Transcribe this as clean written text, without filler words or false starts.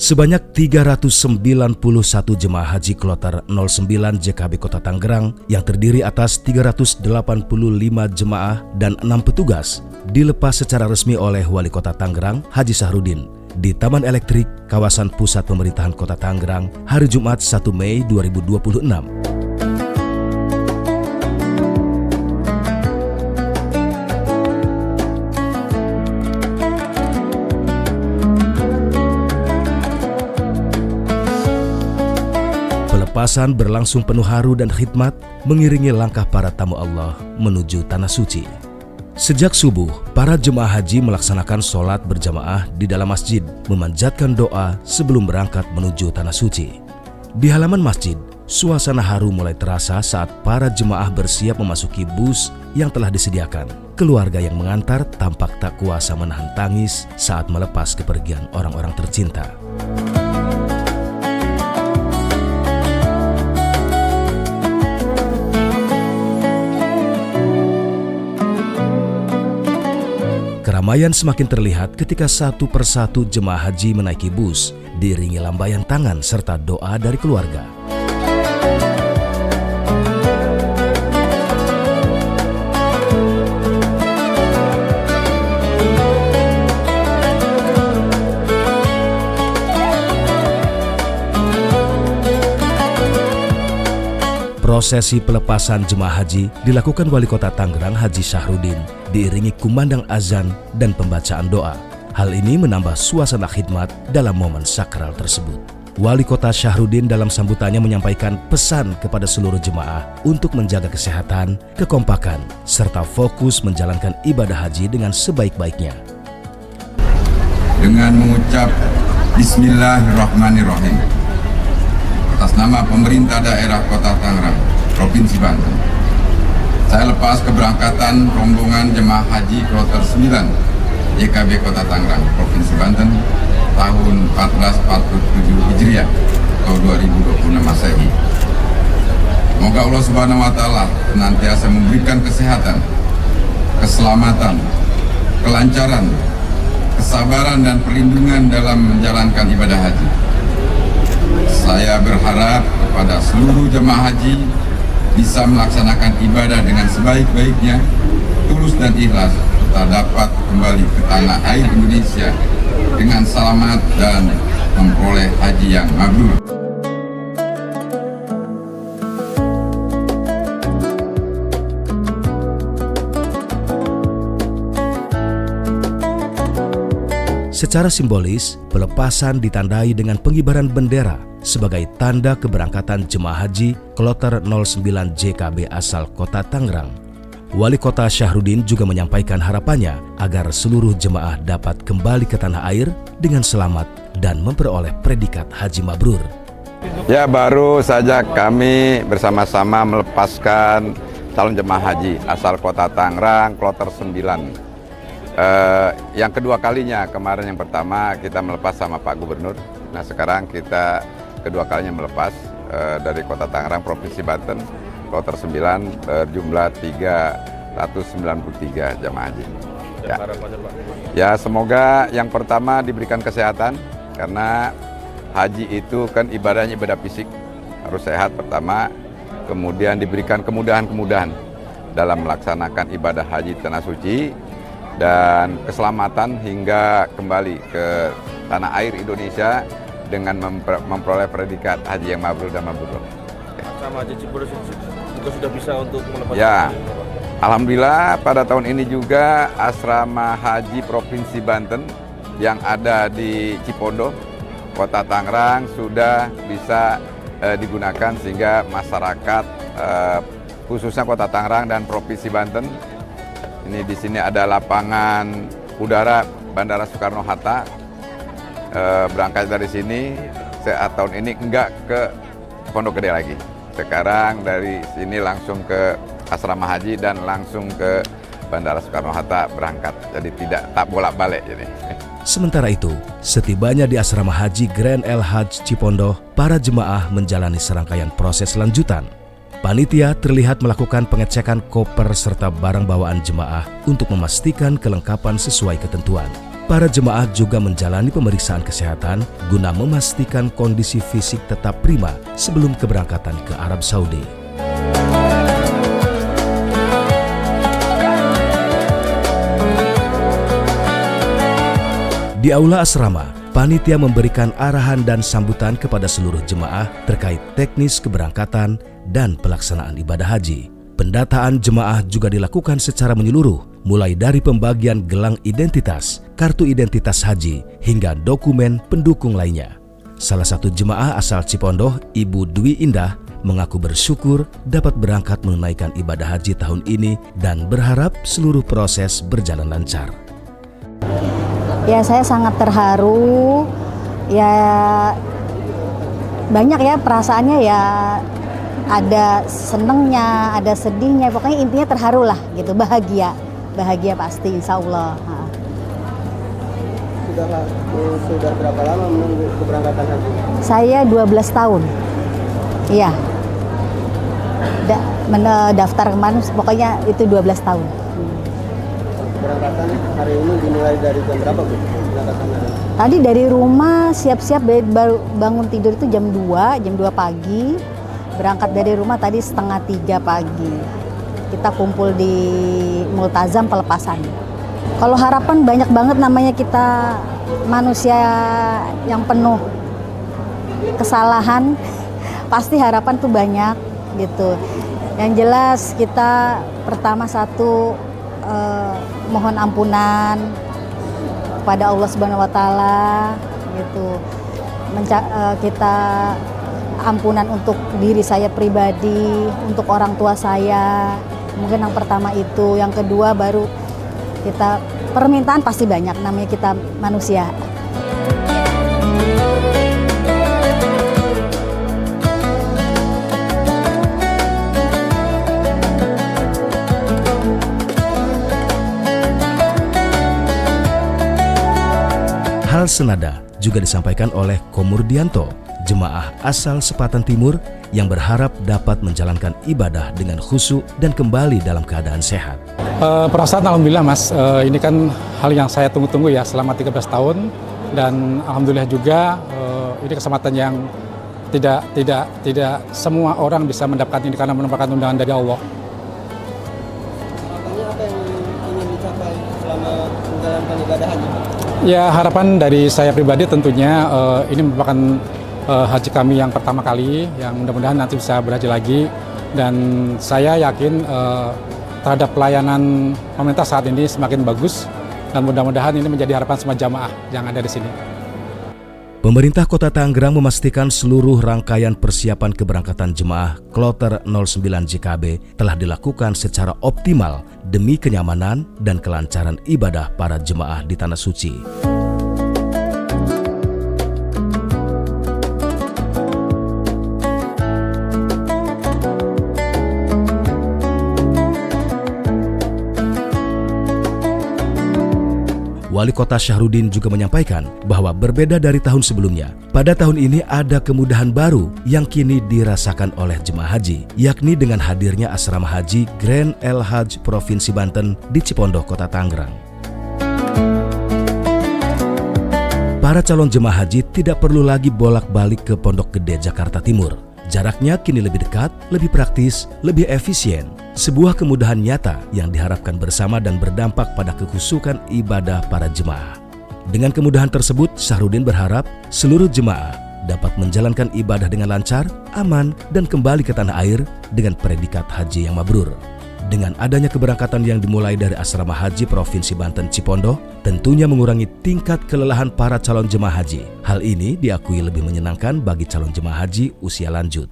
Sebanyak 391 jemaah haji kloter 09 JKB Kota Tangerang yang terdiri atas 385 jemaah dan 6 petugas dilepas secara resmi oleh Wali Kota Tangerang Haji Sahrudin di Taman Elektrik kawasan Pusat Pemerintahan Kota Tangerang hari Jumat 1 Mei 2026. Pelepasan berlangsung penuh haru dan khidmat mengiringi langkah para tamu Allah menuju Tanah Suci. Sejak subuh, para jemaah haji melaksanakan sholat berjamaah di dalam masjid, memanjatkan doa sebelum berangkat menuju Tanah Suci. Di halaman masjid, suasana haru mulai terasa saat para jemaah bersiap memasuki bus yang telah disediakan. Keluarga yang mengantar tampak tak kuasa menahan tangis saat melepas kepergian orang-orang tercinta. Keramaian semakin terlihat ketika satu persatu jemaah haji menaiki bus, diiringi lambaian tangan serta doa dari keluarga. Prosesi pelepasan jemaah haji dilakukan Wali Kota Tangerang Haji Sahrudin diiringi kumandang azan dan pembacaan doa. Hal ini menambah suasana khidmat dalam momen sakral tersebut. Wali Kota Sahrudin dalam sambutannya menyampaikan pesan kepada seluruh jemaah untuk menjaga kesehatan, kekompakan, serta fokus menjalankan ibadah haji dengan sebaik-baiknya. Dengan mengucap Bismillahirrahmanirrahim, atas nama pemerintah daerah Kota Tangerang, Provinsi Banten, saya lepas keberangkatan rombongan jemaah haji kloter 9 JKB Kota Tangerang, Provinsi Banten tahun 1447 Hijriah atau 2026 Masehi. Semoga Allah Subhanahu wa Ta'ala senantiasa memberikan kesehatan, keselamatan, kelancaran, kesabaran dan perlindungan dalam menjalankan ibadah haji. Saya berharap kepada seluruh jemaah haji bisa melaksanakan ibadah dengan sebaik-baiknya, tulus dan ikhlas, serta dapat kembali ke tanah air Indonesia dengan selamat dan memperoleh haji yang mabrur. Secara simbolis, pelepasan ditandai dengan pengibaran bendera sebagai tanda keberangkatan jemaah haji kloter 09 JKB asal Kota Tangerang. Wali Kota Sahrudin juga menyampaikan harapannya agar seluruh jemaah dapat kembali ke tanah air dengan selamat dan memperoleh predikat haji mabrur. Ya, baru saja kami bersama-sama melepaskan calon jemaah haji asal Kota Tangerang kloter 9. Yang kedua kalinya, kemarin yang pertama kita melepas sama Pak Gubernur. Nah, sekarang kita kedua kalinya melepas dari Kota Tangerang, Provinsi Banten, kloter 9 berjumlah 393 jemaah haji. Ya, semoga yang pertama diberikan kesehatan, karena haji itu kan ibadahnya ibadah fisik, harus sehat pertama, kemudian diberikan kemudahan-kemudahan dalam melaksanakan ibadah haji Tanah Suci, dan keselamatan hingga kembali ke tanah air Indonesia dengan memperoleh predikat haji yang mabrur dan mabrur. Sama Haji Cipondo juga sudah bisa untuk melepaskan. Ya, alhamdulillah pada tahun ini juga asrama haji Provinsi Banten yang ada di Cipondo, Kota Tangerang sudah bisa digunakan, sehingga masyarakat khususnya Kota Tangerang dan Provinsi Banten. Ini di sini ada lapangan udara Bandara Soekarno-Hatta. Berangkat dari sini, saat tahun ini enggak ke Pondok Gede lagi. Sekarang dari sini langsung ke asrama haji dan langsung ke Bandara Soekarno-Hatta berangkat. Jadi tak bolak-balik jadi. Sementara itu, setibanya di asrama haji Grand El Hadj Cipondo, para jemaah menjalani serangkaian proses lanjutan. Panitia terlihat melakukan pengecekan koper serta barang bawaan jemaah untuk memastikan kelengkapan sesuai ketentuan. Para jemaah juga menjalani pemeriksaan kesehatan guna memastikan kondisi fisik tetap prima sebelum keberangkatan ke Arab Saudi. Di aula asrama, panitia memberikan arahan dan sambutan kepada seluruh jemaah terkait teknis keberangkatan dan pelaksanaan ibadah haji. Pendataan jemaah juga dilakukan secara menyeluruh, mulai dari pembagian gelang identitas, kartu identitas haji, hingga dokumen pendukung lainnya. Salah satu jemaah asal Cipondoh, Ibu Dwi Indah, mengaku bersyukur dapat berangkat menunaikan ibadah haji tahun ini dan berharap seluruh proses berjalan lancar. Ya, saya sangat terharu. Ya, banyak ya perasaannya ya. Ada senengnya, ada sedihnya, pokoknya intinya terharu lah gitu, bahagia pasti insya Allah. Sudah berapa lama menunggu keberangkatan haji? Saya 12 tahun, iya. Daftar kemarin, pokoknya itu 12 tahun. Keberangkatan hari ini dimulai dari jam berapa, Bu? Tadi dari rumah siap-siap, baru bangun tidur itu jam 2 pagi. Berangkat dari rumah tadi 2:30 pagi. Kita kumpul di Multazam pelepasan. Kalau harapan banyak banget, namanya kita manusia yang penuh kesalahan, pasti harapan tuh banyak gitu. Yang jelas kita pertama mohon ampunan kepada Allah Subhanahu wa taala gitu. Kita ampunan untuk diri saya pribadi, untuk orang tua saya. Mungkin yang pertama itu, yang kedua baru kita permintaan pasti banyak, namanya kita manusia. Hal senada juga disampaikan oleh Komurdianto, jemaah asal Sepatan Timur yang berharap dapat menjalankan ibadah dengan khusyuk dan kembali dalam keadaan sehat. Perasaan alhamdulillah Mas, ini kan hal yang saya tunggu-tunggu ya selama 13 tahun, dan alhamdulillah juga ini kesempatan yang tidak semua orang bisa mendapatkan ini karena merupakan undangan dari Allah. Harapannya apa yang ingin dicapai selama menjalankan ibadah haji? Ya, harapan dari saya pribadi tentunya ini merupakan haji kami yang pertama kali, yang mudah-mudahan nanti bisa berhaji lagi, dan saya yakin terhadap pelayanan pemerintah saat ini semakin bagus, dan mudah-mudahan ini menjadi harapan semua jamaah yang ada di sini. Pemerintah Kota Tangerang memastikan seluruh rangkaian persiapan keberangkatan jemaah Kloter 09 JKB telah dilakukan secara optimal demi kenyamanan dan kelancaran ibadah para jemaah di Tanah Suci. Wali Kota Syahrudin juga menyampaikan bahwa berbeda dari tahun sebelumnya, pada tahun ini ada kemudahan baru yang kini dirasakan oleh jemaah haji, yakni dengan hadirnya asrama haji Grand El Hadj Provinsi Banten di Cipondoh, Kota Tangerang. Para calon jemaah haji tidak perlu lagi bolak-balik ke Pondok Gede, Jakarta Timur. Jaraknya kini lebih dekat, lebih praktis, lebih efisien. Sebuah kemudahan nyata yang diharapkan bersama dan berdampak pada kekhusyukan ibadah para jemaah. Dengan kemudahan tersebut, Syahrudin berharap seluruh jemaah dapat menjalankan ibadah dengan lancar, aman, dan kembali ke tanah air dengan predikat haji yang mabrur. Dengan adanya keberangkatan yang dimulai dari Asrama Haji Provinsi Banten Cipondoh, tentunya mengurangi tingkat kelelahan para calon jemaah haji. Hal ini diakui lebih menyenangkan bagi calon jemaah haji usia lanjut.